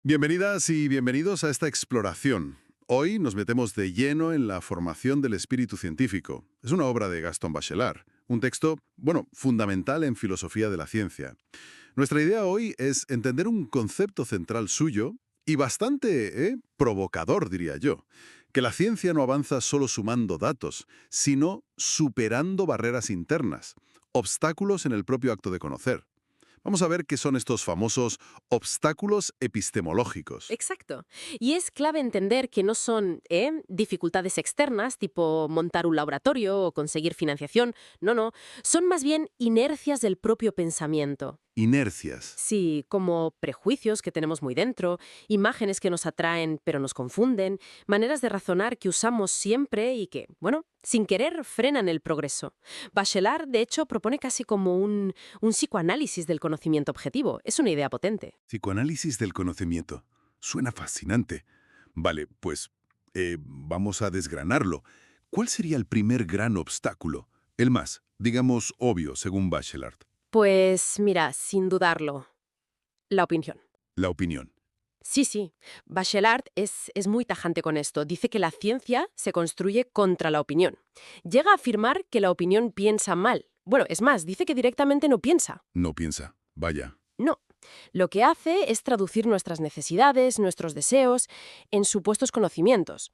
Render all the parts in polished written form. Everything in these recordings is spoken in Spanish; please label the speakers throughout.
Speaker 1: Bienvenidas y bienvenidos a esta exploración. Hoy nos metemos de lleno en la formación del espíritu científico. Es una obra de Gaston Bachelard, un texto, fundamental en filosofía de la ciencia. Nuestra idea hoy es entender un concepto central suyo y bastante provocador, diría yo, que la ciencia no avanza solo sumando datos, sino superando barreras internas, obstáculos en el propio acto de conocer. Vamos a ver qué son estos famosos obstáculos epistemológicos.
Speaker 2: Exacto. Y es clave entender que no son dificultades externas, tipo montar un laboratorio o conseguir financiación. No, no. Son más bien inercias del propio pensamiento.
Speaker 1: Inercias.
Speaker 2: Sí, como prejuicios que tenemos muy dentro, imágenes que nos atraen pero nos confunden, maneras de razonar que usamos siempre y que, bueno, sin querer frenan el progreso. Bachelard, de hecho, propone casi como un psicoanálisis del conocimiento objetivo. Es una idea potente.
Speaker 1: Psicoanálisis del conocimiento. Suena fascinante. Vale, pues vamos a desgranarlo. ¿Cuál sería el primer gran obstáculo? El más, digamos, obvio, según Bachelard.
Speaker 2: Pues mira, sin dudarlo, la opinión.
Speaker 1: La opinión.
Speaker 2: Sí, sí. Bachelard es muy tajante con esto. Dice que la ciencia se construye contra la opinión. Llega a afirmar que la opinión piensa mal. Bueno, es más, dice que directamente no piensa.
Speaker 1: No piensa. Vaya.
Speaker 2: No. Lo que hace es traducir nuestras necesidades, nuestros deseos, en supuestos conocimientos.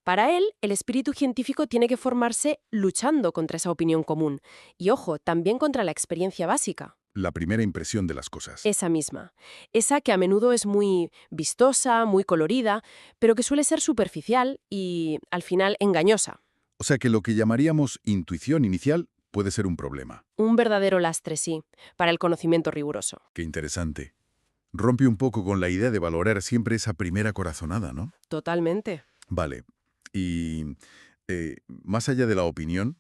Speaker 2: Para él, el espíritu científico tiene que formarse luchando contra esa opinión común. Y ojo, también contra la experiencia básica.
Speaker 1: La primera impresión de las cosas.
Speaker 2: Esa misma. Esa que a menudo es muy vistosa, muy colorida, pero que suele ser superficial y, al final, engañosa.
Speaker 1: O sea que lo que llamaríamos intuición inicial puede ser un problema.
Speaker 2: Un verdadero lastre, sí, para el conocimiento riguroso.
Speaker 1: Qué interesante. Rompe un poco con la idea de valorar siempre esa primera corazonada, ¿no?
Speaker 2: Totalmente.
Speaker 1: Vale. Y más allá de la opinión,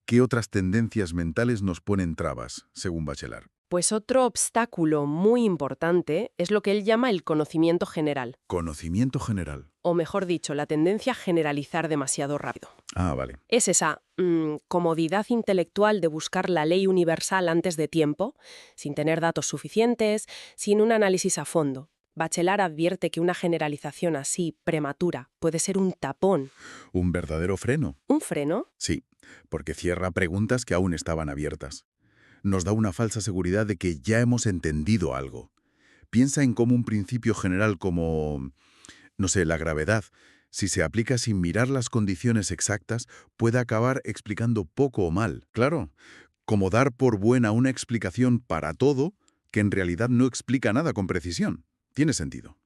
Speaker 1: ¿qué otras tendencias mentales nos ponen trabas, según Bachelard?
Speaker 2: Pues otro obstáculo muy importante es lo que él llama el conocimiento general,
Speaker 1: Conocimiento general.
Speaker 2: o mejor dicho, la tendencia a generalizar demasiado rápido.
Speaker 1: Ah, vale.
Speaker 2: Es esa comodidad intelectual de buscar la ley universal antes de tiempo, sin tener datos suficientes, sin un análisis a fondo. Bachelard advierte que una generalización así, prematura, puede ser un tapón.
Speaker 1: ¿Un verdadero freno?
Speaker 2: ¿Un freno?
Speaker 1: Sí, porque cierra preguntas que aún estaban abiertas. Nos da una falsa seguridad de que ya hemos entendido algo. Piensa en cómo un principio general como, no sé, la gravedad, si se aplica sin mirar las condiciones exactas, puede acabar explicando poco o mal. Claro, como dar por buena una explicación para todo que en realidad no explica nada con precisión. Tiene sentido.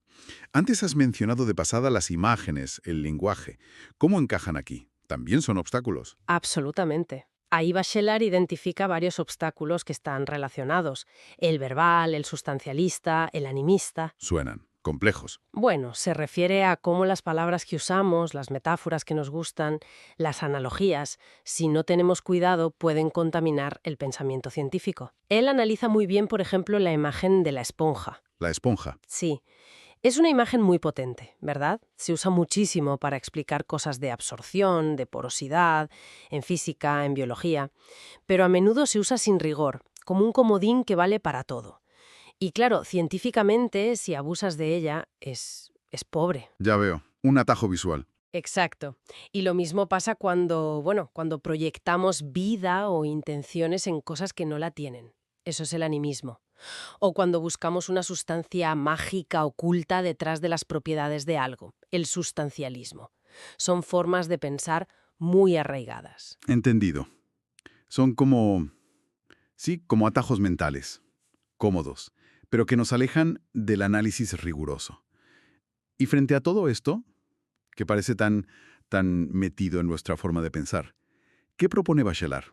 Speaker 1: Antes has mencionado de pasada las imágenes, el lenguaje. ¿Cómo encajan aquí? ¿También son obstáculos?
Speaker 2: Absolutamente. Ahí Bachelard identifica varios obstáculos que están relacionados. El verbal, el sustancialista, el animista.
Speaker 1: Suenan complejos.
Speaker 2: Bueno, se refiere a cómo las palabras que usamos, las metáforas que nos gustan, las analogías, si no tenemos cuidado, pueden contaminar el pensamiento científico. Él analiza muy bien, por ejemplo, la imagen de la esponja.
Speaker 1: La esponja.
Speaker 2: Sí, es una imagen muy potente, ¿verdad? Se usa muchísimo para explicar cosas de absorción, de porosidad, en física, en biología, pero a menudo se usa sin rigor, como un comodín que vale para todo. Y claro, científicamente, si abusas de ella, es pobre.
Speaker 1: Ya veo. Un atajo visual.
Speaker 2: Exacto. Y lo mismo pasa cuando, bueno, cuando proyectamos vida o intenciones en cosas que no la tienen. Eso es el animismo. O cuando buscamos una sustancia mágica oculta detrás de las propiedades de algo, el sustancialismo. Son formas de pensar muy arraigadas.
Speaker 1: Entendido. Son como... sí, como atajos mentales. Cómodos, pero que nos alejan del análisis riguroso. Y frente a todo esto, que parece tan metido en nuestra forma de pensar, ¿qué propone Bachelard?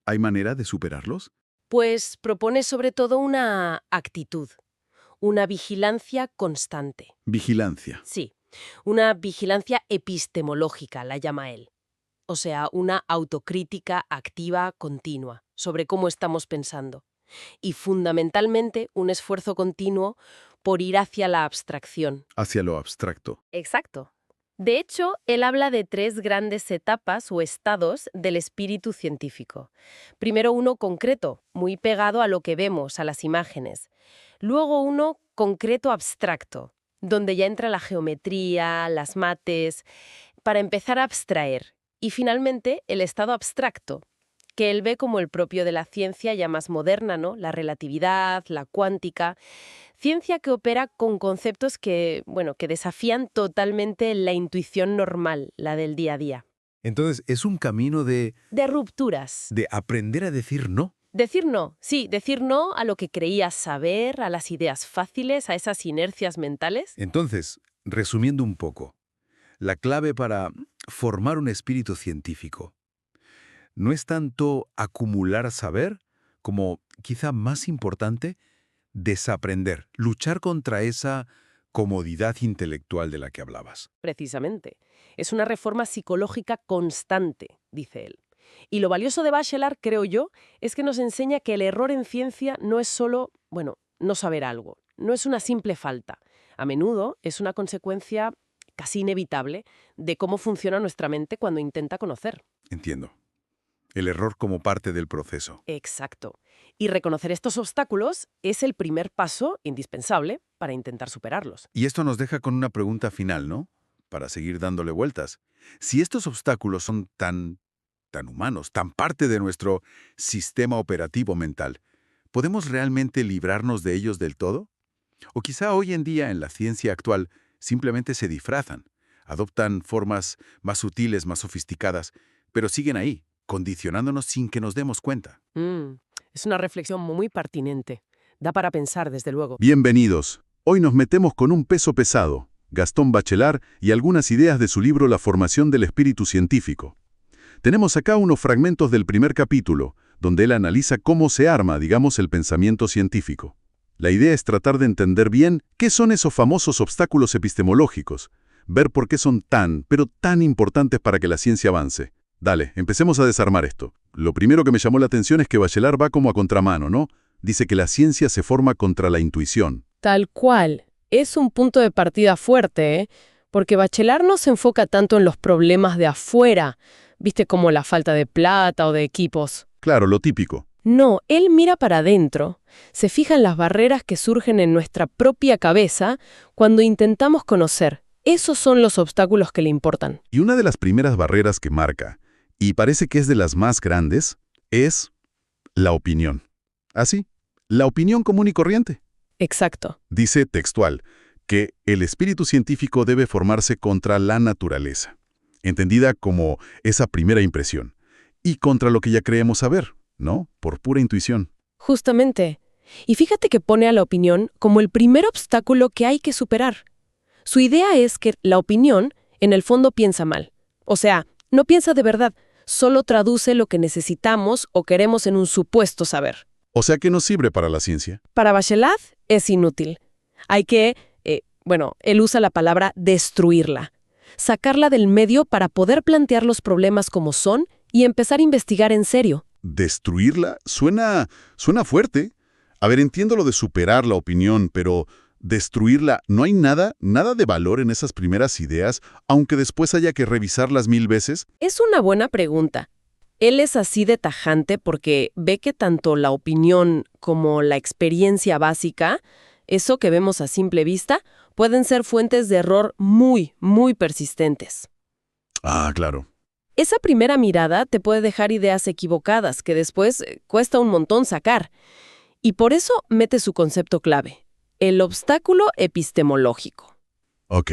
Speaker 1: ¿Hay manera de superarlos?
Speaker 2: Pues propone sobre todo una actitud, una vigilancia constante.
Speaker 1: Vigilancia.
Speaker 2: Sí, una vigilancia epistemológica, la llama él. O sea, una autocrítica activa continua sobre cómo estamos pensando. Y fundamentalmente un esfuerzo continuo por ir hacia la abstracción.
Speaker 1: Hacia lo abstracto.
Speaker 2: Exacto. De hecho, él habla de tres grandes etapas o estados del espíritu científico. Primero uno concreto, muy pegado a lo que vemos, a las imágenes. Luego uno concreto abstracto, donde ya entra la geometría, las mates, para empezar a abstraer. Y finalmente, el estado abstracto, que él ve como el propio de la ciencia ya más moderna, ¿no? La relatividad, la cuántica. Ciencia que opera con conceptos que, bueno, que desafían totalmente la intuición normal, la del día a día.
Speaker 1: Entonces, es un camino
Speaker 2: De rupturas.
Speaker 1: de aprender a decir no.
Speaker 2: Decir no, sí, decir no a lo que creías saber, a las ideas fáciles, a esas inercias mentales.
Speaker 1: Entonces, resumiendo un poco, la clave para formar un espíritu científico no es tanto acumular saber como, quizá más importante, desaprender, luchar contra esa comodidad intelectual de la que hablabas.
Speaker 2: Precisamente. Es una reforma psicológica constante, dice él. Y lo valioso de Bachelard, creo yo, es que nos enseña que el error en ciencia no es solo, bueno, no saber algo. No es una simple falta. A menudo es una consecuencia casi inevitable de cómo funciona nuestra mente cuando intenta conocer.
Speaker 1: Entiendo. El error como parte del proceso.
Speaker 2: Exacto. Y reconocer estos obstáculos es el primer paso indispensable para intentar superarlos.
Speaker 1: Y esto nos deja con una pregunta final, ¿no? Para seguir dándole vueltas. Si estos obstáculos son tan humanos, tan parte de nuestro sistema operativo mental, ¿podemos realmente librarnos de ellos del todo? O quizá hoy en día, en la ciencia actual, simplemente se disfrazan, adoptan formas más sutiles, más sofisticadas, pero siguen ahí, condicionándonos sin que nos demos cuenta.
Speaker 2: Es una reflexión muy pertinente. Da para pensar, desde luego.
Speaker 1: Bienvenidos. Hoy nos metemos con un peso pesado, Gastón Bachelard y algunas ideas de su libro La formación del espíritu científico. Tenemos acá unos fragmentos del primer capítulo, donde él analiza cómo se arma, digamos, el pensamiento científico. La idea es tratar de entender bien qué son esos famosos obstáculos epistemológicos, ver por qué son pero tan importantes para que la ciencia avance. Dale, empecemos a desarmar esto. Lo primero que me llamó la atención es que Bachelard va como a contramano, ¿no? Dice que la ciencia se forma contra la intuición.
Speaker 2: Tal cual. Es un punto de partida fuerte, ¿eh? Porque Bachelard no se enfoca tanto en los problemas de afuera, viste, como la falta de plata o de equipos.
Speaker 1: Claro, lo típico.
Speaker 2: No, él mira para adentro, se fija en las barreras que surgen en nuestra propia cabeza cuando intentamos conocer. Esos son los obstáculos que le importan.
Speaker 1: Y una de las primeras barreras que marca, y parece que es de las más grandes, es la opinión. ¿Así? La opinión común y corriente.
Speaker 2: Exacto.
Speaker 1: Dice textual que el espíritu científico debe formarse contra la naturaleza, entendida como esa primera impresión, y contra lo que ya creemos saber, ¿no? Por pura intuición.
Speaker 2: Justamente. Y fíjate que pone a la opinión como el primer obstáculo que hay que superar. Su idea es que la opinión, en el fondo, piensa mal. O sea, no piensa de verdad, solo traduce lo que necesitamos o queremos en un supuesto saber.
Speaker 1: O sea que no sirve para la ciencia.
Speaker 2: Para Bachelard es inútil. Hay que, él usa la palabra destruirla. Sacarla del medio para poder plantear los problemas como son y empezar a investigar en serio.
Speaker 1: ¿Destruirla? Suena fuerte. A ver, entiendo lo de superar la opinión, pero destruirla, ¿no hay nada de valor en esas primeras ideas, aunque después haya que revisarlas 1000 veces?
Speaker 2: Es una buena pregunta. Él es así de tajante porque ve que tanto la opinión como la experiencia básica, eso que vemos a simple vista, pueden ser fuentes de error muy, muy persistentes.
Speaker 1: Ah, claro.
Speaker 2: Esa primera mirada te puede dejar ideas equivocadas que después cuesta un montón sacar. Y por eso mete su concepto clave, el obstáculo epistemológico.
Speaker 1: Ok.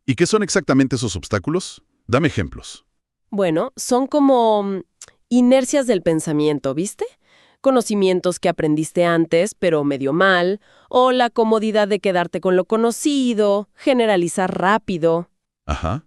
Speaker 1: ¿Y qué son exactamente esos obstáculos? Dame ejemplos.
Speaker 2: Bueno, son como inercias del pensamiento, ¿viste? Conocimientos que aprendiste antes, pero medio mal, o la comodidad de quedarte con lo conocido, generalizar rápido.
Speaker 1: Ajá.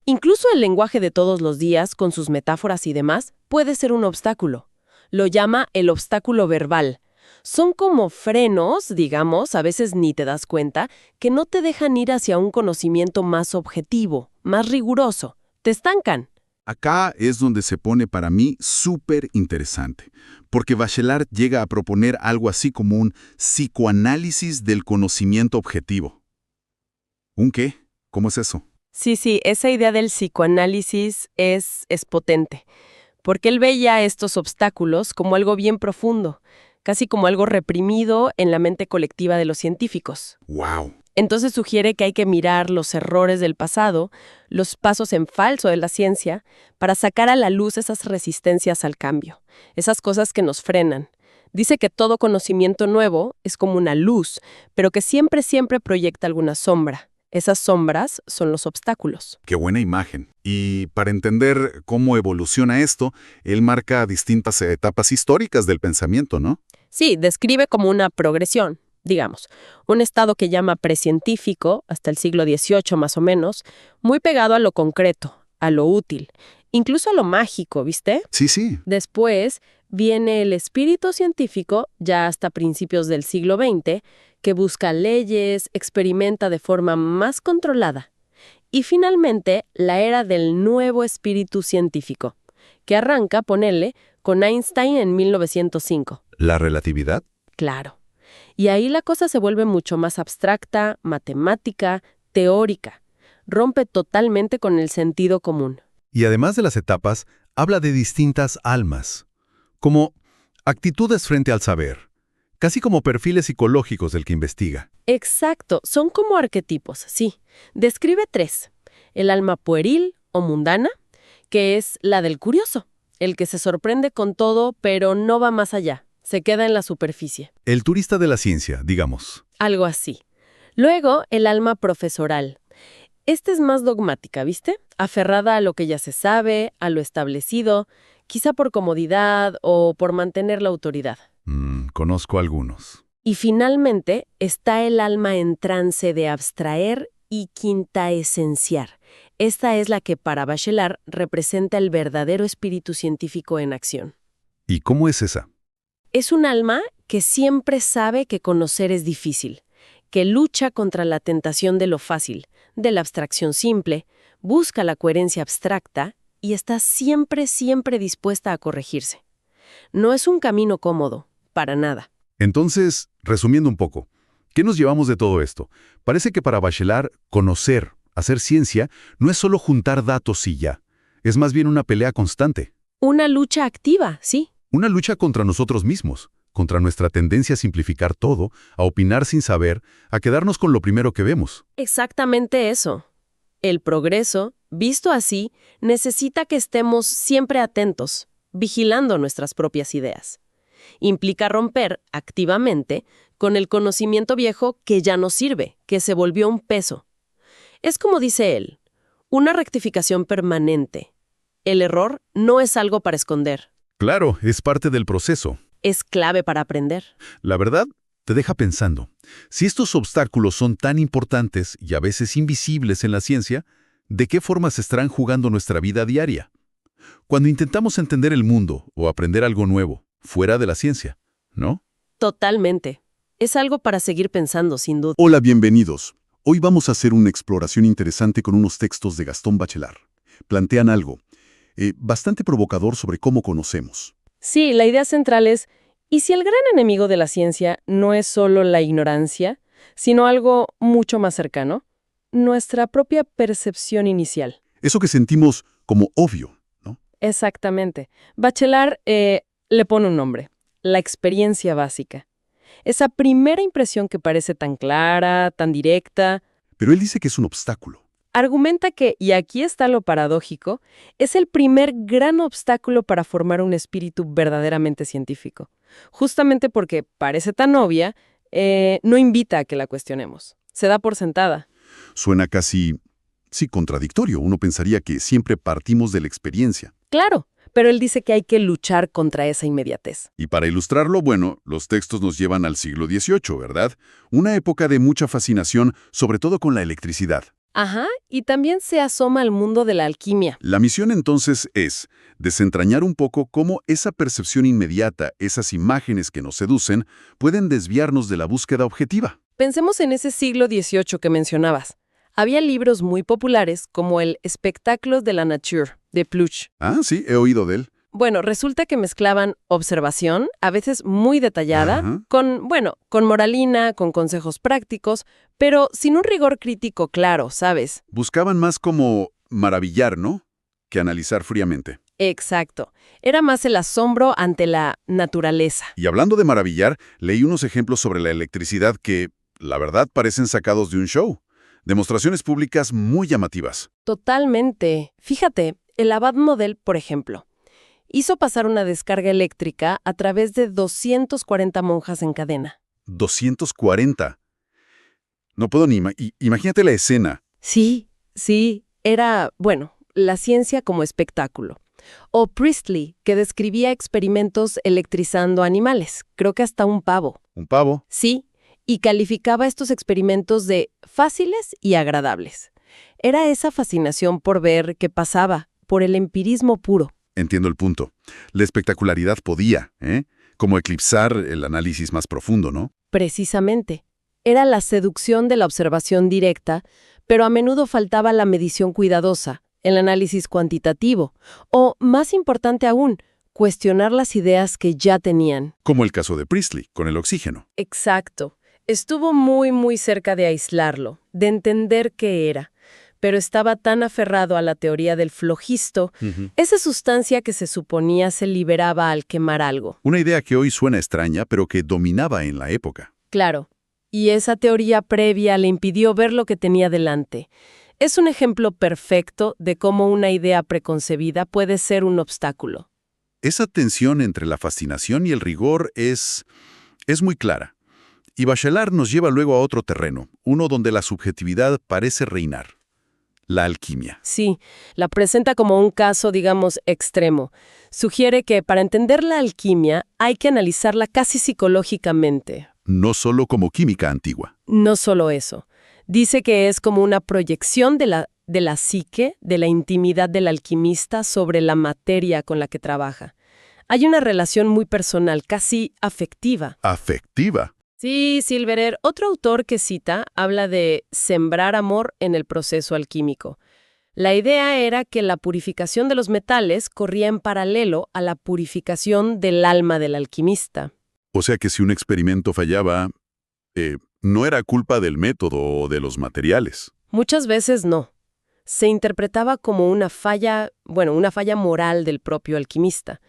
Speaker 2: Incluso el lenguaje de todos los días, con sus metáforas y demás, puede ser un obstáculo. Lo llama el obstáculo verbal. Son como frenos, digamos, a veces ni te das cuenta, que no te dejan ir hacia un conocimiento más objetivo, más riguroso. Te estancan.
Speaker 1: Acá es donde se pone para mí súper interesante, porque Bachelard llega a proponer algo así como un psicoanálisis del conocimiento objetivo. ¿Un qué? ¿Cómo es eso?
Speaker 2: Sí, esa idea del psicoanálisis es potente, porque él ve ya estos obstáculos como algo bien profundo, casi como algo reprimido en la mente colectiva de los científicos.
Speaker 1: ¡Wow!
Speaker 3: Entonces sugiere que hay que mirar los errores del pasado, los pasos en falso de la ciencia, para sacar a la luz esas resistencias al cambio, esas cosas que nos frenan. Dice que todo conocimiento nuevo es como una luz, pero que siempre, siempre proyecta alguna sombra. Esas sombras son los obstáculos.
Speaker 4: Qué buena imagen. Y para entender cómo evoluciona esto, él marca distintas etapas históricas del pensamiento, ¿no?
Speaker 3: Sí, describe como una progresión, digamos, un estado que llama precientífico, hasta el siglo XVIII más o menos, muy pegado a lo concreto, a lo útil, incluso a lo mágico, ¿viste?
Speaker 4: Sí, sí.
Speaker 3: Después viene el espíritu científico, ya hasta principios del siglo XX, que busca leyes, experimenta de forma más controlada. Y finalmente, la era del nuevo espíritu científico, que arranca, ponele, con Einstein en 1905.
Speaker 4: ¿La relatividad?
Speaker 3: Claro. Y ahí la cosa se vuelve mucho más abstracta, matemática, teórica. Rompe totalmente con el sentido común.
Speaker 5: Y además de las etapas, habla de distintas almas, como actitudes frente al saber, casi como perfiles psicológicos del que investiga.
Speaker 3: Exacto, son como arquetipos, sí. Describe 3. El alma pueril o mundana, que es la del curioso, el que se sorprende con todo, pero no va más allá, se queda en la superficie.
Speaker 5: El turista de la ciencia, digamos.
Speaker 3: Algo así. Luego, el alma profesoral. Esta es más dogmática, ¿viste? Aferrada a lo que ya se sabe, a lo establecido, quizá por comodidad o por mantener la autoridad.
Speaker 5: Conozco algunos.
Speaker 3: Y finalmente está el alma en trance de abstraer y quintaesenciar. Esta es la que para Bachelard representa el verdadero espíritu científico en acción.
Speaker 5: ¿Y cómo es esa?
Speaker 3: Es un alma que siempre sabe que conocer es difícil, que lucha contra la tentación de lo fácil, de la abstracción simple, busca la coherencia abstracta y está siempre, siempre dispuesta a corregirse. No es un camino cómodo, para nada.
Speaker 5: Entonces, resumiendo un poco, ¿qué nos llevamos de todo esto? Parece que para Bachelard, conocer, hacer ciencia, no es solo juntar datos y ya. Es más bien una pelea constante.
Speaker 3: Una lucha activa, sí.
Speaker 5: Una lucha contra nosotros mismos, contra nuestra tendencia a simplificar todo, a opinar sin saber, a quedarnos con lo primero que vemos.
Speaker 3: Exactamente eso. El progreso, visto así, necesita que estemos siempre atentos, vigilando nuestras propias ideas. Implica romper activamente con el conocimiento viejo que ya no sirve, que se volvió un peso. Es como dice él, una rectificación permanente. El error no es algo para esconder.
Speaker 5: Claro, es parte del proceso.
Speaker 3: Es clave para aprender.
Speaker 5: La verdad, te deja pensando. Si estos obstáculos son tan importantes y a veces invisibles en la ciencia, ¿de qué formas estarán jugando nuestra vida diaria? Cuando intentamos entender el mundo o aprender algo nuevo, fuera de la ciencia, ¿no?
Speaker 3: Totalmente. Es algo para seguir pensando, sin duda.
Speaker 1: Hola, bienvenidos. Hoy vamos a hacer una exploración interesante con unos textos de Gastón Bachelard. Plantean algo bastante provocador sobre cómo conocemos.
Speaker 3: Sí, la idea central es, ¿y si el gran enemigo de la ciencia no es solo la ignorancia, sino algo mucho más cercano? Nuestra propia percepción inicial.
Speaker 1: Eso que sentimos como obvio, ¿no?
Speaker 3: Exactamente. Bachelard le pone un nombre, la experiencia básica. Esa primera impresión que parece tan clara, tan directa.
Speaker 1: Pero él dice que es un obstáculo.
Speaker 3: Argumenta que, y aquí está lo paradójico, es el primer gran obstáculo para formar un espíritu verdaderamente científico. Justamente porque parece tan obvia, no invita a que la cuestionemos. Se da por sentada.
Speaker 1: Suena casi, sí, contradictorio. Uno pensaría que siempre partimos de la experiencia.
Speaker 3: Claro, pero él dice que hay que luchar contra esa inmediatez.
Speaker 1: Y para ilustrarlo, bueno, los textos nos llevan al siglo XVIII, ¿verdad? Una época de mucha fascinación, sobre todo con la electricidad.
Speaker 3: Ajá, y también se asoma al mundo de la alquimia.
Speaker 1: La misión entonces es desentrañar un poco cómo esa percepción inmediata, esas imágenes que nos seducen, pueden desviarnos de la búsqueda objetiva.
Speaker 3: Pensemos en ese siglo XVIII que mencionabas. Había libros muy populares como el Spectacles de la Nature, de Pluch.
Speaker 1: Ah, sí, he oído de él.
Speaker 3: Bueno, resulta que mezclaban observación, a veces muy detallada,
Speaker 1: Ajá.
Speaker 3: con moralina, con consejos prácticos, pero sin un rigor crítico claro, ¿sabes?
Speaker 1: Buscaban más como maravillar, ¿no? Que analizar fríamente.
Speaker 3: Exacto. Era más el asombro ante la naturaleza.
Speaker 1: Y hablando de maravillar, leí unos ejemplos sobre la electricidad que la verdad, parecen sacados de un show. Demostraciones públicas muy llamativas.
Speaker 3: Totalmente. Fíjate, el Abad Model, por ejemplo, hizo pasar una descarga eléctrica a través de 240 monjas en cadena.
Speaker 1: 240. No puedo ni imagínate la escena.
Speaker 3: Sí, era, bueno, la ciencia como espectáculo. O Priestley, que describía experimentos electrizando animales, creo que hasta un pavo.
Speaker 1: ¿Un pavo?
Speaker 3: Sí, y calificaba estos experimentos de fáciles y agradables. Era esa fascinación por ver qué pasaba, por el empirismo puro.
Speaker 1: Entiendo el punto. La espectacularidad podía, como eclipsar el análisis más profundo, ¿no?
Speaker 3: Precisamente. Era la seducción de la observación directa, pero a menudo faltaba la medición cuidadosa, el análisis cuantitativo, o, más importante aún, cuestionar las ideas que ya tenían.
Speaker 1: Como el caso de Priestley, con el oxígeno.
Speaker 3: Exacto. Estuvo muy cerca de aislarlo, de entender qué era, pero estaba tan aferrado a la teoría del flogisto, esa sustancia que se suponía se liberaba al quemar algo.
Speaker 1: Una idea que hoy suena extraña, pero que dominaba en la época.
Speaker 3: Claro, y esa teoría previa le impidió ver lo que tenía delante. Es un ejemplo perfecto de cómo una idea preconcebida puede ser un obstáculo.
Speaker 1: Esa tensión entre la fascinación y el rigor es muy clara. Y Bachelard nos lleva luego a otro terreno, uno donde la subjetividad parece reinar. La alquimia.
Speaker 3: Sí, la presenta como un caso, digamos, extremo. Sugiere que para entender la alquimia hay que analizarla casi psicológicamente.
Speaker 1: No solo como química antigua.
Speaker 3: No solo eso. Dice que es como una proyección de la psique, de la intimidad del alquimista sobre la materia con la que trabaja. Hay una relación muy personal, casi afectiva.
Speaker 1: ¿Afectiva?
Speaker 3: Sí, Silverer, otro autor que cita, habla de sembrar amor en el proceso alquímico. La idea era que la purificación de los metales corría en paralelo a la purificación del alma del alquimista.
Speaker 1: O sea que si un experimento fallaba, no era culpa del método o de los materiales.
Speaker 3: Muchas veces no. Se interpretaba como una falla moral del propio alquimista.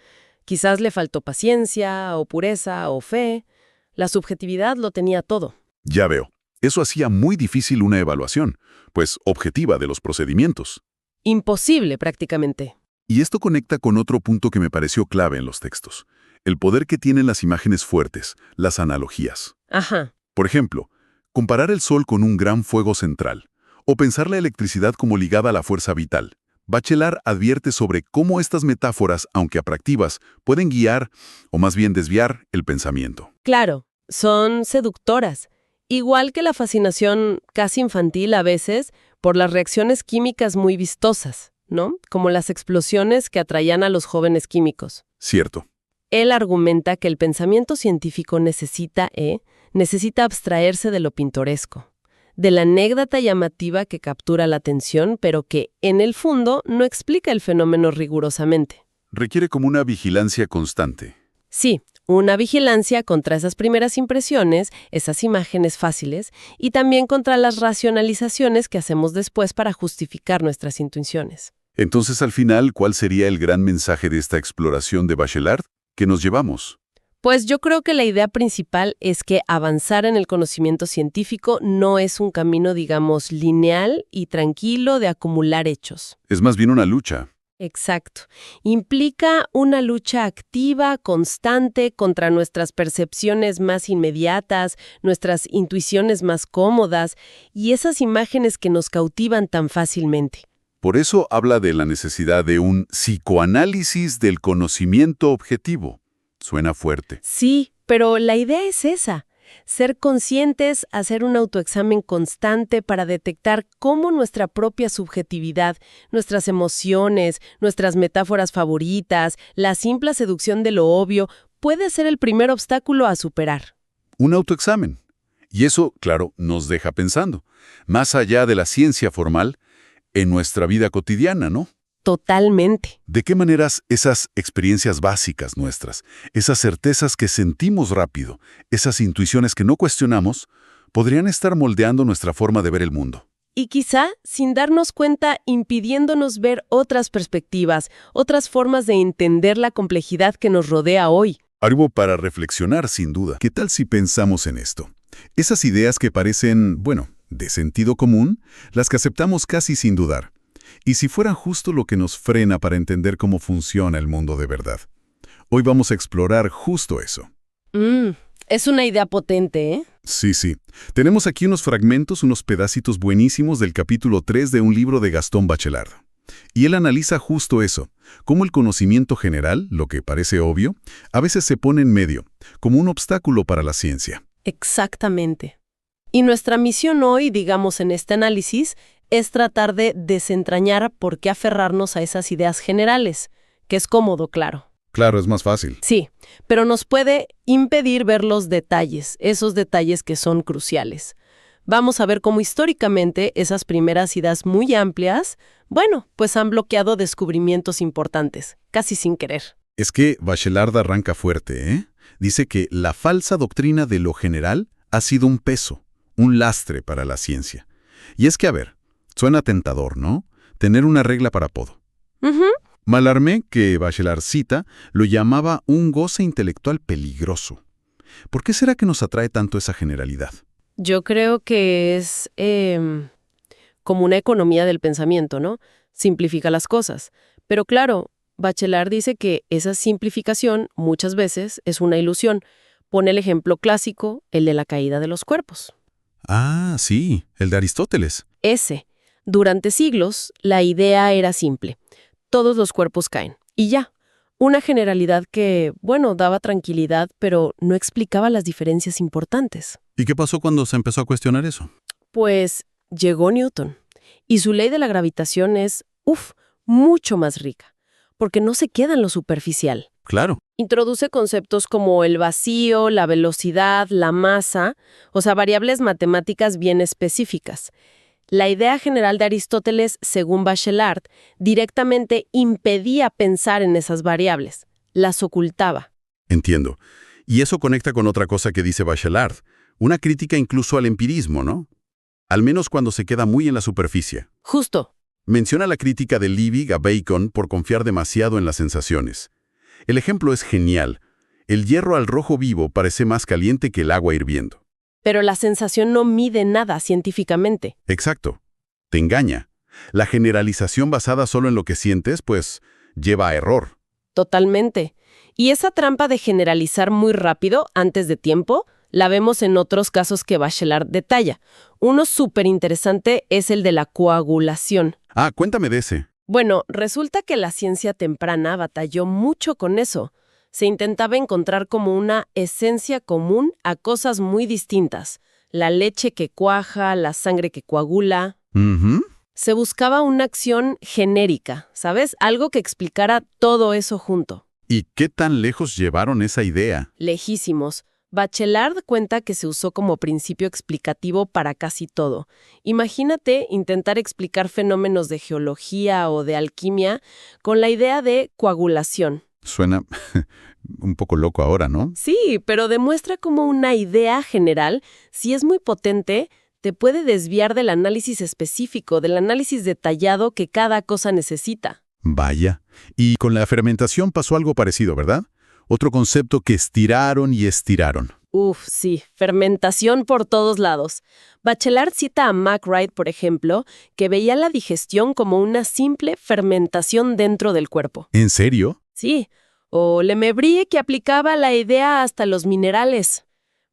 Speaker 3: Quizás le faltó paciencia, o pureza, o fe. La subjetividad lo tenía todo.
Speaker 1: Ya veo. Eso hacía muy difícil una evaluación, pues objetiva de los procedimientos.
Speaker 3: Imposible, prácticamente.
Speaker 1: Y esto conecta con otro punto que me pareció clave en los textos. El poder que tienen las imágenes fuertes, las analogías.
Speaker 3: Ajá.
Speaker 1: Por ejemplo, comparar el Sol con un gran fuego central, o pensar la electricidad como ligada a la fuerza vital. Bachelard advierte sobre cómo estas metáforas, aunque atractivas, pueden guiar, o más bien desviar, el pensamiento.
Speaker 3: Claro, son seductoras. Igual que la fascinación casi infantil a veces por las reacciones químicas muy vistosas, ¿no? Como las explosiones que atraían a los jóvenes químicos.
Speaker 1: Cierto.
Speaker 3: Él argumenta que el pensamiento científico necesita abstraerse de lo pintoresco, de la anécdota llamativa que captura la atención, pero que, en el fondo, no explica el fenómeno rigurosamente.
Speaker 1: Requiere como una vigilancia constante.
Speaker 3: Sí, una vigilancia contra esas primeras impresiones, esas imágenes fáciles, y también contra las racionalizaciones que hacemos después para justificar nuestras intuiciones.
Speaker 1: Entonces, al final, ¿cuál sería el gran mensaje de esta exploración de Bachelard? ¿Qué nos llevamos?
Speaker 3: Pues yo creo que la idea principal es que avanzar en el conocimiento científico no es un camino, digamos, lineal y tranquilo de acumular hechos.
Speaker 1: Es más bien una lucha.
Speaker 3: Exacto. Implica una lucha activa, constante, contra nuestras percepciones más inmediatas, nuestras intuiciones más cómodas y esas imágenes que nos cautivan tan fácilmente.
Speaker 1: Por eso habla de la necesidad de un psicoanálisis del conocimiento objetivo. Suena fuerte.
Speaker 3: Sí, pero la idea es esa. Ser conscientes, hacer un autoexamen constante para detectar cómo nuestra propia subjetividad, nuestras emociones, nuestras metáforas favoritas, la simple seducción de lo obvio, puede ser el primer obstáculo a superar.
Speaker 1: Un autoexamen. Y eso, claro, nos deja pensando. Más allá de la ciencia formal, en nuestra vida cotidiana, ¿no?
Speaker 3: Totalmente.
Speaker 1: ¿De qué maneras esas experiencias básicas nuestras, esas certezas que sentimos rápido, esas intuiciones que no cuestionamos, podrían estar moldeando nuestra forma de ver el mundo?
Speaker 3: Y quizá, sin darnos cuenta, impidiéndonos ver otras perspectivas, otras formas de entender la complejidad que nos rodea hoy.
Speaker 1: Algo para reflexionar, sin duda. ¿Qué tal si pensamos en esto?
Speaker 5: Esas ideas que parecen, bueno, de sentido común, las que aceptamos casi sin dudar. Y si fueran justo lo que nos frena para entender cómo funciona el mundo de verdad. Hoy vamos a explorar justo eso.
Speaker 3: Es una idea potente, ¿eh?
Speaker 5: Sí, sí. Tenemos aquí unos fragmentos, unos pedacitos buenísimos del capítulo 3 de un libro de Gastón Bachelard. Y él analiza justo eso, cómo el conocimiento general, lo que parece obvio, a veces se pone en medio, como un obstáculo para la ciencia.
Speaker 3: Exactamente. Y nuestra misión hoy, digamos, en este análisis, es tratar de desentrañar por qué aferrarnos a esas ideas generales, que es cómodo, claro.
Speaker 5: Claro, es más fácil.
Speaker 3: Sí, pero nos puede impedir ver los detalles, esos detalles que son cruciales. Vamos a ver cómo históricamente esas primeras ideas muy amplias, bueno, pues han bloqueado descubrimientos importantes, casi sin querer.
Speaker 5: Es que Bachelard arranca fuerte, ¿eh? Dice que la falsa doctrina de lo general ha sido un peso, un lastre para la ciencia. Y es que, a ver, suena tentador, ¿no? Tener una regla para todo. Mallarmé, que Bachelard cita, lo llamaba un goce intelectual peligroso. ¿Por qué será que nos atrae tanto esa generalidad?
Speaker 3: Yo creo que es como una economía del pensamiento, ¿no? Simplifica las cosas. Pero claro, Bachelard dice que esa simplificación muchas veces es una ilusión. Pone el ejemplo clásico, el de la caída de los cuerpos.
Speaker 5: Ah, sí, el de Aristóteles.
Speaker 3: Ese. Durante siglos, la idea era simple. Todos los cuerpos caen. Y ya. Una generalidad que, bueno, daba tranquilidad, pero no explicaba las diferencias importantes.
Speaker 5: ¿Y qué pasó cuando se empezó a cuestionar eso?
Speaker 3: Pues llegó Newton. Y su ley de la gravitación es, mucho más rica. Porque no se queda en lo superficial.
Speaker 5: Claro.
Speaker 3: Introduce conceptos como el vacío, la velocidad, la masa, o sea, variables matemáticas bien específicas. La idea general de Aristóteles, según Bachelard, directamente impedía pensar en esas variables, las ocultaba.
Speaker 5: Entiendo. Y eso conecta con otra cosa que dice Bachelard, una crítica incluso al empirismo, ¿no? Al menos cuando se queda muy en la superficie.
Speaker 3: Justo.
Speaker 5: Menciona la crítica de Liebig a Bacon por confiar demasiado en las sensaciones. El ejemplo es genial. El hierro al rojo vivo parece más caliente que el agua hirviendo.
Speaker 3: Pero la sensación no mide nada científicamente.
Speaker 5: Exacto. Te engaña. La generalización basada solo en lo que sientes, pues, lleva a error.
Speaker 3: Totalmente. Y esa trampa de generalizar muy rápido, antes de tiempo, la vemos en otros casos que Bachelard detalla. Uno súper interesante es el de la coagulación.
Speaker 5: Ah, cuéntame de ese.
Speaker 3: Bueno, resulta que la ciencia temprana batalló mucho con eso. Se intentaba encontrar como una esencia común a cosas muy distintas. La leche que cuaja, la sangre que coagula. Se buscaba una acción genérica, ¿sabes? Algo que explicara todo eso junto.
Speaker 5: ¿Y qué tan lejos llevaron esa idea?
Speaker 3: Lejísimos. Bachelard cuenta que se usó como principio explicativo para casi todo. Imagínate intentar explicar fenómenos de geología o de alquimia con la idea de coagulación.
Speaker 5: Suena un poco loco ahora, ¿no?
Speaker 3: Sí, pero demuestra cómo una idea general, si es muy potente, te puede desviar del análisis específico, del análisis detallado que cada cosa necesita.
Speaker 5: Vaya. Y con la fermentación pasó algo parecido, ¿verdad? Otro concepto que estiraron y estiraron.
Speaker 3: Sí, fermentación por todos lados. Bachelard cita a Mac Wright, por ejemplo, que veía la digestión como una simple fermentación dentro del cuerpo.
Speaker 5: ¿En serio?
Speaker 3: Sí, o Le Mebrie, que aplicaba la idea hasta los minerales.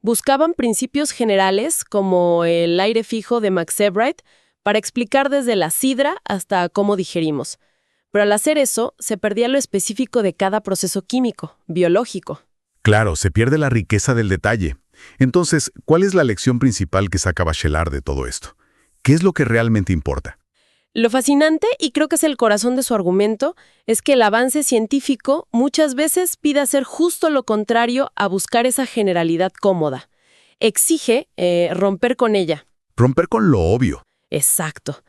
Speaker 3: Buscaban principios generales, como el aire fijo de Max Sebright, para explicar desde la sidra hasta cómo digerimos. Pero al hacer eso, se perdía lo específico de cada proceso químico, biológico.
Speaker 5: Claro, se pierde la riqueza del detalle. Entonces, ¿cuál es la lección principal que saca Bachelard de todo esto? ¿Qué es lo que realmente importa?
Speaker 3: Lo fascinante, y creo que es el corazón de su argumento, es que el avance científico muchas veces pide hacer justo lo contrario a buscar esa generalidad cómoda. Exige romper con ella.
Speaker 5: Romper con lo obvio.
Speaker 3: Exacto.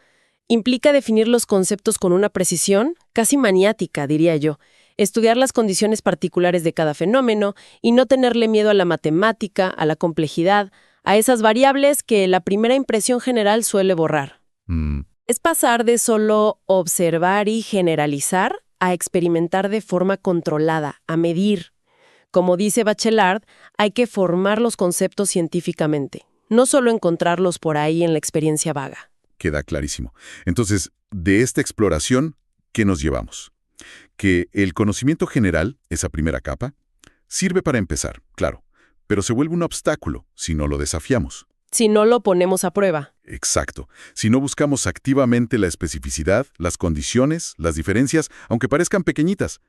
Speaker 3: Implica definir los conceptos con una precisión casi maniática, diría yo. Estudiar las condiciones particulares de cada fenómeno y no tenerle miedo a la matemática, a la complejidad, a esas variables que la primera impresión general suele borrar. Es pasar de solo observar y generalizar a experimentar de forma controlada, a medir. Como dice Bachelard, hay que formar los conceptos científicamente. no solo encontrarlos por ahí en la experiencia vaga.
Speaker 5: Queda clarísimo. Entonces, de esta exploración, ¿qué nos llevamos? Que el conocimiento general, esa primera capa, sirve para empezar, claro, pero se vuelve un obstáculo si no lo desafiamos.
Speaker 3: Si no lo ponemos a prueba.
Speaker 5: Exacto. Si no buscamos activamente la especificidad, las condiciones, las diferencias, aunque parezcan pequeñitas,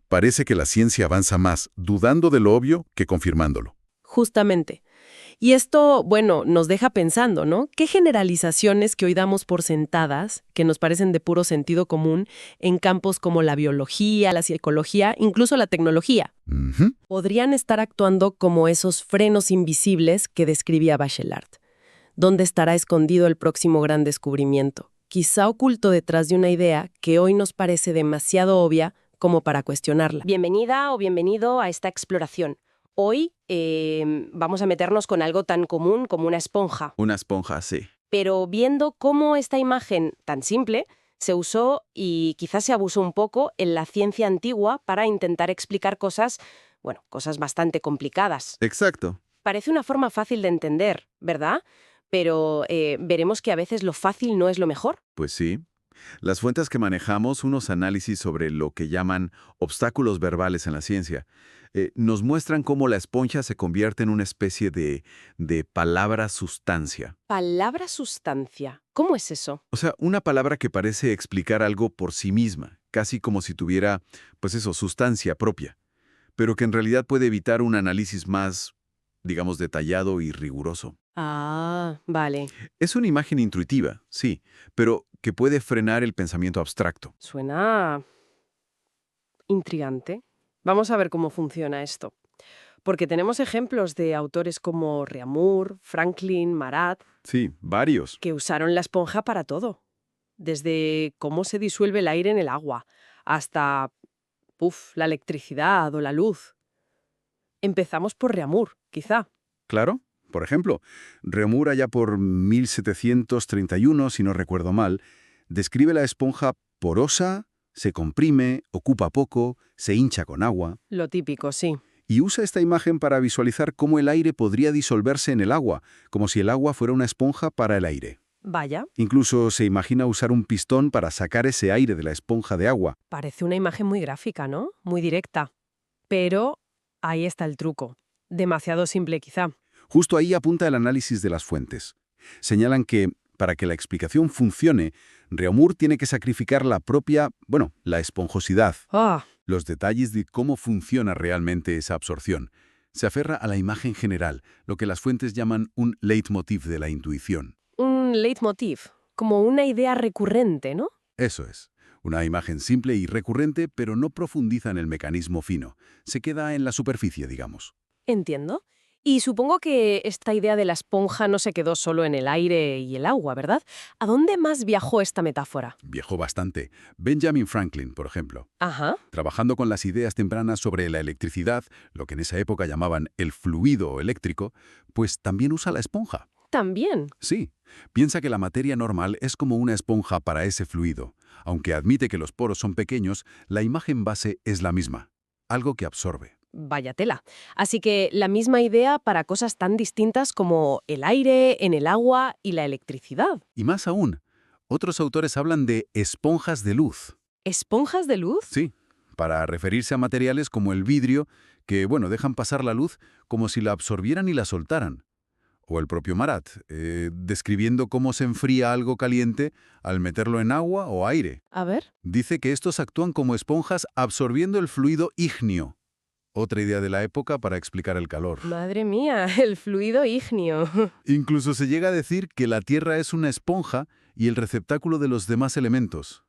Speaker 5: parece que la ciencia avanza más dudando de lo obvio que confirmándolo.
Speaker 3: Justamente. Y esto, bueno, nos deja pensando, ¿no? ¿Qué generalizaciones que hoy damos por sentadas, que nos parecen de puro sentido común, en campos como la biología, la psicología, incluso la tecnología,
Speaker 5: Ujú.
Speaker 3: podrían estar actuando como esos frenos invisibles que describía Bachelard? ¿Dónde estará escondido el próximo gran descubrimiento? Quizá oculto detrás de una idea que hoy nos parece demasiado obvia como para cuestionarla.
Speaker 2: Bienvenida o bienvenido a esta exploración. Hoy vamos a meternos con algo tan común como una esponja,
Speaker 6: Una esponja, sí.
Speaker 2: pero viendo cómo esta imagen tan simple se usó y quizás se abusó un poco en la ciencia antigua para intentar explicar cosas, bueno, cosas bastante complicadas.
Speaker 6: Exacto.
Speaker 2: Parece una forma fácil de entender, ¿verdad? Pero veremos que a veces lo fácil no es lo mejor.
Speaker 6: Pues sí. Las fuentes que manejamos, unos análisis sobre lo que llaman obstáculos verbales en la ciencia, nos muestran cómo la esponja se convierte en una especie de palabra sustancia.
Speaker 2: Palabra sustancia. ¿Cómo es eso?
Speaker 6: O sea, una palabra que parece explicar algo por sí misma, casi como si tuviera, pues eso, sustancia propia, pero que en realidad puede evitar un análisis más, digamos, detallado y riguroso.
Speaker 2: Ah, vale.
Speaker 6: Es una imagen intuitiva, sí, pero que puede frenar el pensamiento abstracto.
Speaker 2: Suena intrigante. Vamos a ver cómo funciona esto. Porque tenemos ejemplos de autores como Reaumur, Franklin, Marat,
Speaker 6: Sí, varios.
Speaker 2: que usaron la esponja para todo. Desde cómo se disuelve el aire en el agua, hasta, la electricidad o la luz. Empezamos por Reaumur, quizá.
Speaker 1: Claro. Por ejemplo, Reaumur allá por 1731, si no recuerdo mal, describe la esponja porosa, se comprime, ocupa poco, se hincha con agua,
Speaker 2: Lo típico, sí.
Speaker 1: y usa esta imagen para visualizar cómo el aire podría disolverse en el agua, como si el agua fuera una esponja para el aire.
Speaker 2: Vaya,
Speaker 1: Incluso se imagina usar un pistón para sacar ese aire de la esponja de agua.
Speaker 2: parece una imagen muy gráfica, ¿no? Muy directa. Pero ahí está el truco. Demasiado simple, quizá.
Speaker 1: Justo ahí apunta el análisis de las fuentes. Señalan que, para que la explicación funcione, Reaumur tiene que sacrificar la propia, la esponjosidad,
Speaker 2: Ah,
Speaker 1: los detalles de cómo funciona realmente esa absorción. Se aferra a la imagen general, lo que las fuentes llaman un leitmotiv de la intuición.
Speaker 2: un leitmotiv, como una idea recurrente, ¿no?
Speaker 1: Eso es. Una imagen simple y recurrente, pero no profundiza en el mecanismo fino. Se queda en la superficie, digamos.
Speaker 2: Entiendo. Y supongo que esta idea de la esponja no se quedó solo en el aire y el agua, ¿verdad? ¿A dónde más viajó esta metáfora?
Speaker 1: Viajó bastante. Benjamin Franklin, por ejemplo.
Speaker 2: Ajá.
Speaker 1: Trabajando con las ideas tempranas sobre la electricidad, lo que en esa época llamaban el fluido eléctrico, pues también usa la esponja.
Speaker 2: También.
Speaker 1: Sí, piensa que la materia normal es como una esponja para ese fluido. Aunque admite que los poros son pequeños, la imagen base es la misma, algo que absorbe.
Speaker 2: Vaya tela. Así que la misma idea para cosas tan distintas como el aire, en el agua y la electricidad.
Speaker 1: Y más aún, otros autores hablan de esponjas de luz.
Speaker 2: ¿Esponjas de luz?
Speaker 1: Sí, para referirse a materiales como el vidrio, que, dejan pasar la luz como si la absorbieran y la soltaran. O el propio Marat, describiendo cómo se enfría algo caliente al meterlo en agua o aire.
Speaker 2: A ver.
Speaker 1: Dice que estos actúan como esponjas absorbiendo el fluido ígneo. Otra idea de la época para explicar el calor.
Speaker 2: Madre mía, el fluido ígneo.
Speaker 1: Incluso se llega a decir que la Tierra es una esponja y el receptáculo de los demás elementos.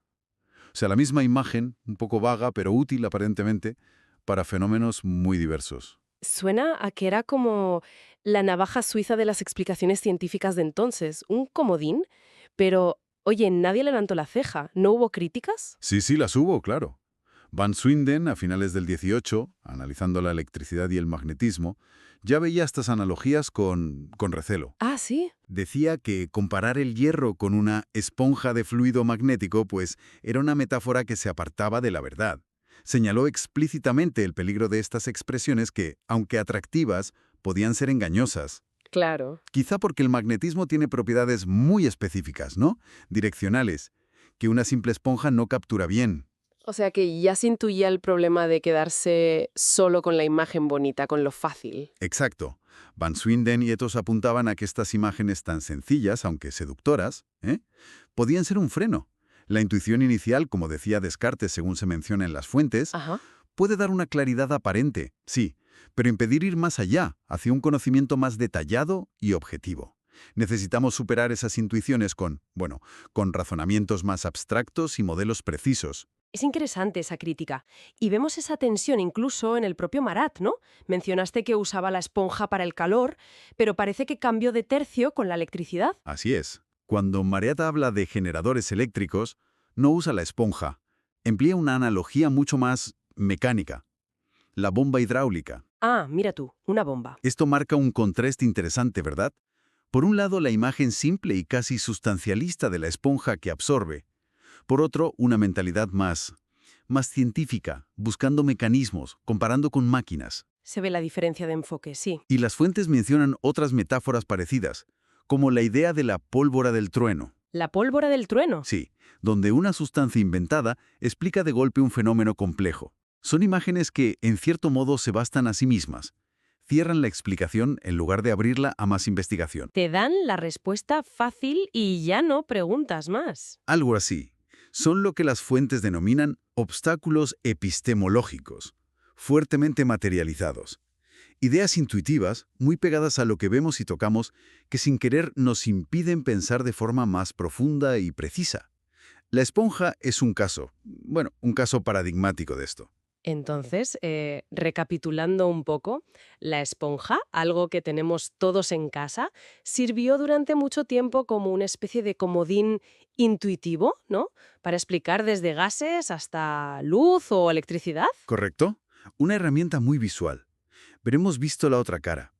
Speaker 1: O sea, la misma imagen, un poco vaga pero útil aparentemente, para fenómenos muy diversos.
Speaker 2: Suena a que era como la navaja suiza de las explicaciones científicas de entonces, un comodín, pero, oye, nadie levantó la ceja, ¿no hubo críticas?
Speaker 1: Sí, las hubo, claro. Van Swinden, a finales del 18, analizando la electricidad y el magnetismo, ya veía estas analogías con recelo.
Speaker 2: Ah, sí.
Speaker 1: Decía que comparar el hierro con una esponja de fluido magnético, pues, era una metáfora que se apartaba de la verdad. Señaló explícitamente el peligro de estas expresiones que, aunque atractivas, podían ser engañosas.
Speaker 3: Claro.
Speaker 4: Quizá porque el magnetismo tiene propiedades muy específicas, ¿no? Direccionales, que una simple esponja no captura bien.
Speaker 3: O sea que ya se intuía el problema de quedarse solo con la imagen bonita, con lo fácil.
Speaker 4: Exacto. Van Swinden y otros apuntaban a que estas imágenes tan sencillas, aunque seductoras, podían ser un freno. La intuición inicial, como decía Descartes según se menciona en las fuentes,
Speaker 3: Ajá.
Speaker 4: puede dar una claridad aparente, sí, pero impedir ir más allá, hacia un conocimiento más detallado y objetivo. Necesitamos superar esas intuiciones con razonamientos más abstractos y modelos precisos.
Speaker 2: Es interesante esa crítica. Y vemos esa tensión incluso en el propio Marat, ¿no? Mencionaste que usaba la esponja para el calor, pero parece que cambió de tercio con la electricidad.
Speaker 4: Así es. Cuando Marat habla de generadores eléctricos, no usa la esponja. Emplea una analogía mucho más mecánica. La bomba hidráulica.
Speaker 2: Ah, mira tú, una bomba.
Speaker 4: Esto marca un contraste interesante, ¿verdad? Por un lado, la imagen simple y casi sustancialista de la esponja que absorbe. Por otro, una mentalidad más científica, buscando mecanismos, comparando con máquinas.
Speaker 2: Se ve la diferencia de enfoque, sí.
Speaker 4: Y las fuentes mencionan otras metáforas parecidas, como la idea de la pólvora del trueno.
Speaker 2: ¿La pólvora del trueno?
Speaker 4: Sí, donde una sustancia inventada explica de golpe un fenómeno complejo. Son imágenes que, en cierto modo, se bastan a sí mismas. Cierran la explicación en lugar de abrirla a más investigación.
Speaker 2: Te dan la respuesta fácil y ya no preguntas más.
Speaker 4: Algo así. Son lo que las fuentes denominan obstáculos epistemológicos, fuertemente materializados. Ideas intuitivas, muy pegadas a lo que vemos y tocamos, que sin querer nos impiden pensar de forma más profunda y precisa. La esponja es un caso paradigmático de esto.
Speaker 2: Entonces, recapitulando un poco, la esponja, algo que tenemos todos en casa, sirvió durante mucho tiempo como una especie de comodín intuitivo, ¿no? Para explicar desde gases hasta luz o electricidad.
Speaker 4: ¿Correcto? Una herramienta muy visual. Pero hemos visto la otra cara.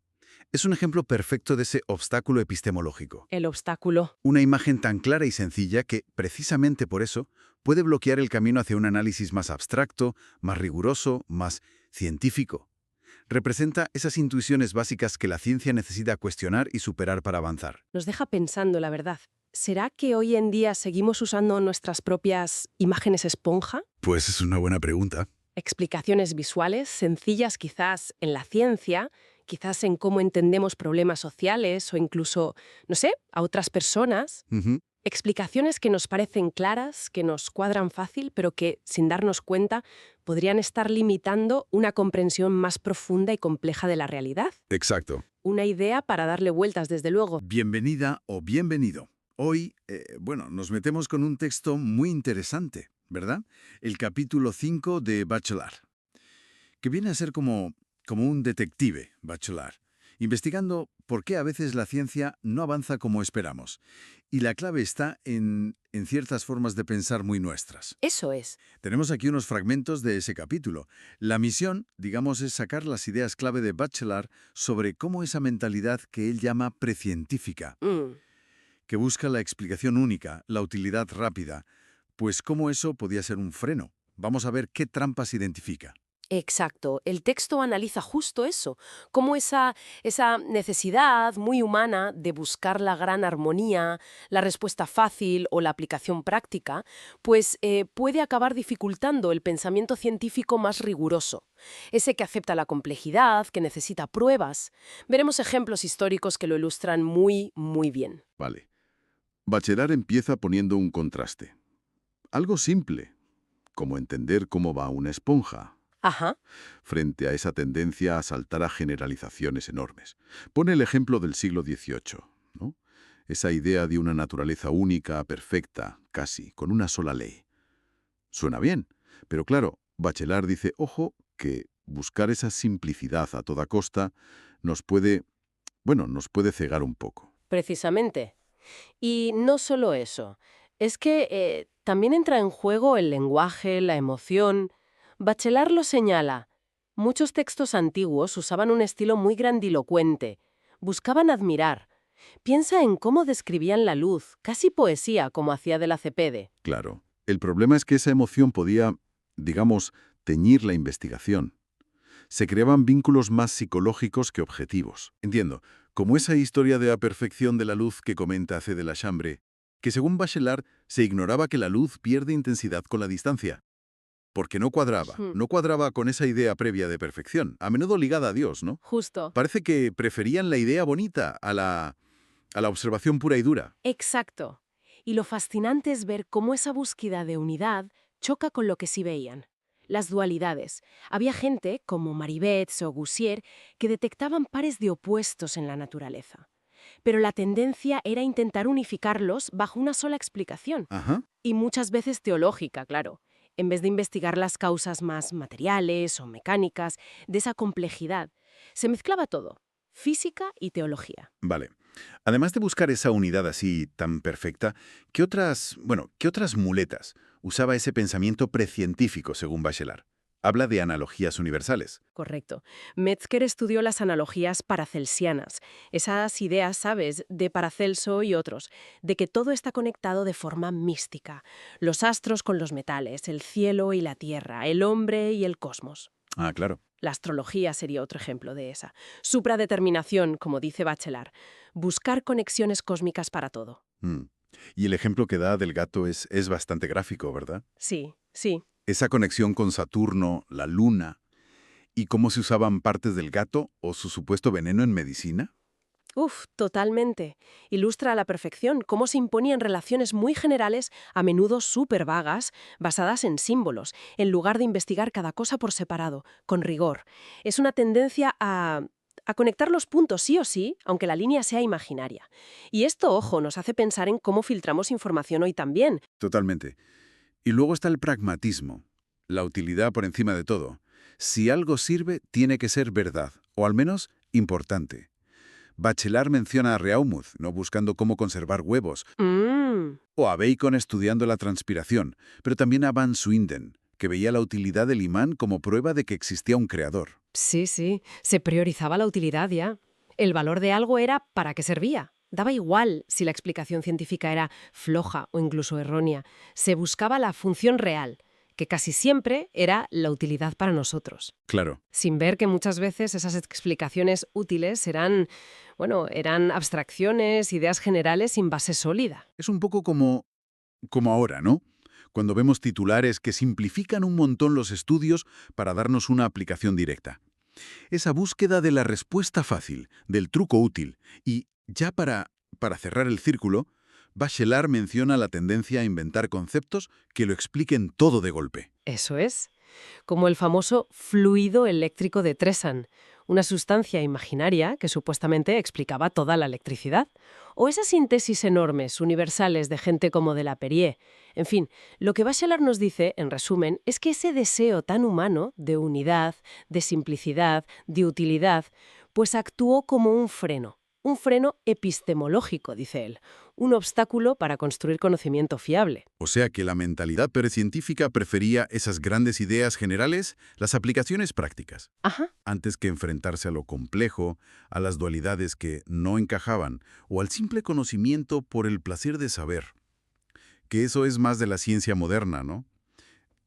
Speaker 4: Es un ejemplo perfecto de ese obstáculo epistemológico.
Speaker 2: El obstáculo.
Speaker 4: Una imagen tan clara y sencilla que, precisamente por eso, puede bloquear el camino hacia un análisis más abstracto, más riguroso, más científico. Representa esas intuiciones básicas que la ciencia necesita cuestionar y superar para avanzar.
Speaker 2: Nos deja pensando, la verdad. ¿Será que hoy en día seguimos usando nuestras propias imágenes esponja?
Speaker 4: Pues es una buena pregunta.
Speaker 2: Explicaciones visuales, sencillas quizás en la ciencia, quizás en cómo entendemos problemas sociales o incluso, no sé, a otras personas.
Speaker 4: Ujú.
Speaker 2: Explicaciones que nos parecen claras, que nos cuadran fácil, pero que, sin darnos cuenta, podrían estar limitando una comprensión más profunda y compleja de la realidad.
Speaker 4: Exacto.
Speaker 2: Una idea para darle vueltas, desde luego.
Speaker 1: Bienvenida o bienvenido. Hoy, nos metemos con un texto muy interesante, ¿verdad? El capítulo 5 de Bachelard, que viene a ser como un detective Bachelard, investigando por qué a veces la ciencia no avanza como esperamos. Y la clave está en ciertas formas de pensar muy nuestras.
Speaker 2: Eso es.
Speaker 1: Tenemos aquí unos fragmentos de ese capítulo. La misión, digamos, es sacar las ideas clave de Bachelard sobre cómo esa mentalidad que él llama precientífica, que busca la explicación única, la utilidad rápida, pues cómo eso podía ser un freno. Vamos a ver qué trampas identifica.
Speaker 2: Exacto. El texto analiza justo eso, cómo esa necesidad muy humana de buscar la gran armonía, la respuesta fácil o la aplicación práctica, pues puede acabar dificultando el pensamiento científico más riguroso, ese que acepta la complejidad, que necesita pruebas. Veremos ejemplos históricos que lo ilustran muy, muy bien.
Speaker 1: Vale. Bachelard empieza poniendo un contraste. Algo simple, como entender cómo va una esponja,
Speaker 2: Ajá.
Speaker 1: frente a esa tendencia a saltar a generalizaciones enormes. Pone el ejemplo del siglo XVIII, ¿no? Esa idea de una naturaleza única, perfecta, casi, con una sola ley. Suena bien, pero claro, Bachelard dice, ojo, que buscar esa simplicidad a toda costa nos puede cegar un poco.
Speaker 2: Precisamente. Y no solo eso, es que también entra en juego el lenguaje, la emoción. Bachelard lo señala. Muchos textos antiguos usaban un estilo muy grandilocuente. Buscaban admirar. Piensa en cómo describían la luz, casi poesía, como hacía de la Cepede.
Speaker 1: Claro. El problema es que esa emoción podía, digamos, teñir la investigación. Se creaban vínculos más psicológicos que objetivos. Entiendo, Como esa historia de la perfección de la luz que comenta C. de la Chambre, que según Bachelard se ignoraba que la luz pierde intensidad con la distancia. Porque no
Speaker 2: Hmm.
Speaker 1: cuadraba con esa idea previa de perfección, a menudo ligada a Dios, ¿no?
Speaker 2: Justo.
Speaker 1: Parece que preferían la idea bonita a la observación pura y dura.
Speaker 2: Exacto. Y lo fascinante es ver cómo esa búsqueda de unidad choca con lo que sí veían. Las dualidades. Había gente, como Marivets o Goussier, que detectaban pares de opuestos en la naturaleza. Pero la tendencia era intentar unificarlos bajo una sola explicación.
Speaker 1: Ajá.
Speaker 2: Y muchas veces teológica, claro, en vez de investigar las causas más materiales o mecánicas de esa complejidad. Se mezclaba todo, física y teología.
Speaker 1: Vale. Además de buscar esa unidad así tan perfecta, ¿qué otras muletas usaba ese pensamiento precientífico según Bachelard? Habla de analogías universales.
Speaker 2: Correcto. Metzger estudió las analogías paracelsianas, esas ideas, ¿sabes?, de Paracelso y otros, de que todo está conectado de forma mística. Los astros con los metales, el cielo y la tierra, el hombre y el cosmos.
Speaker 1: Ah, claro.
Speaker 2: La astrología sería otro ejemplo de esa. Supradeterminación, como dice Bachelard. Buscar conexiones cósmicas para todo.
Speaker 1: Mm. Y el ejemplo que da del gato es bastante gráfico, ¿verdad?
Speaker 2: Sí, sí.
Speaker 1: Esa conexión con Saturno, la luna, y cómo se usaban partes del gato o su supuesto veneno en medicina.
Speaker 2: Totalmente. Ilustra a la perfección cómo se imponían relaciones muy generales, a menudo súper vagas, basadas en símbolos, en lugar de investigar cada cosa por separado, con rigor. Es una tendencia a conectar los puntos sí o sí, aunque la línea sea imaginaria. Y esto, ojo, nos hace pensar en cómo filtramos información hoy también.
Speaker 1: Totalmente. Y luego está el pragmatismo, la utilidad por encima de todo. Si algo sirve, tiene que ser verdad, o al menos importante. Bachelard menciona a Reaumur, no buscando cómo conservar huevos, o a Bacon estudiando la transpiración, pero también a Van Swinden, que veía la utilidad del imán como prueba de que existía un creador.
Speaker 2: Sí, sí, se priorizaba la utilidad ya. El valor de algo era para qué servía. Daba igual si la explicación científica era floja o incluso errónea. Se buscaba la función real, que casi siempre era la utilidad para nosotros.
Speaker 1: Claro.
Speaker 2: Sin ver que muchas veces esas explicaciones útiles eran abstracciones, ideas generales sin base sólida.
Speaker 1: Es un poco como ahora, ¿no? Cuando vemos titulares que simplifican un montón los estudios para darnos una aplicación directa. Esa búsqueda de la respuesta fácil, del truco útil. Y ya para cerrar el círculo, Bachelard menciona la tendencia a inventar conceptos que lo expliquen todo de golpe.
Speaker 2: Eso es. Como el famoso fluido eléctrico de Tresan, una sustancia imaginaria que supuestamente explicaba toda la electricidad. O esas síntesis enormes, universales de gente como de la Perrier. En fin, lo que Bachelard nos dice, en resumen, es que ese deseo tan humano de unidad, de simplicidad, de utilidad, pues actuó como un freno epistemológico, dice él, un obstáculo para construir conocimiento fiable.
Speaker 1: O sea que la mentalidad precientífica prefería esas grandes ideas generales, las aplicaciones prácticas,
Speaker 2: Ajá.
Speaker 1: antes que enfrentarse a lo complejo, a las dualidades que no encajaban, o al simple conocimiento por el placer de saber. Que eso es más de la ciencia moderna, ¿no?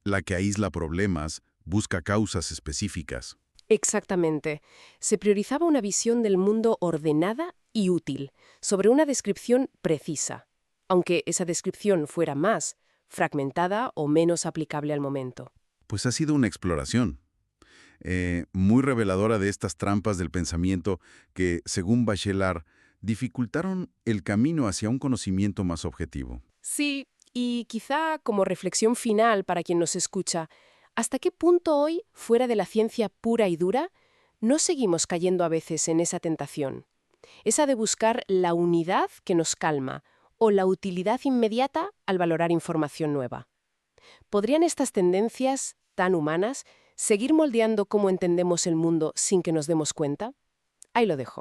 Speaker 1: La que aísla problemas, busca causas específicas.
Speaker 2: Exactamente. Se priorizaba una visión del mundo ordenada y útil, sobre una descripción precisa, aunque esa descripción fuera más fragmentada o menos aplicable al momento.
Speaker 1: Pues ha sido una exploración muy reveladora de estas trampas del pensamiento que, según Bachelard, dificultaron el camino hacia un conocimiento más objetivo.
Speaker 2: Sí, y quizá como reflexión final para quien nos escucha, ¿hasta qué punto hoy, fuera de la ciencia pura y dura, no seguimos cayendo a veces en esa tentación? Esa de buscar la unidad que nos calma o la utilidad inmediata al valorar información nueva. ¿Podrían estas tendencias, tan humanas, seguir moldeando cómo entendemos el mundo sin que nos demos cuenta? Ahí lo dejo.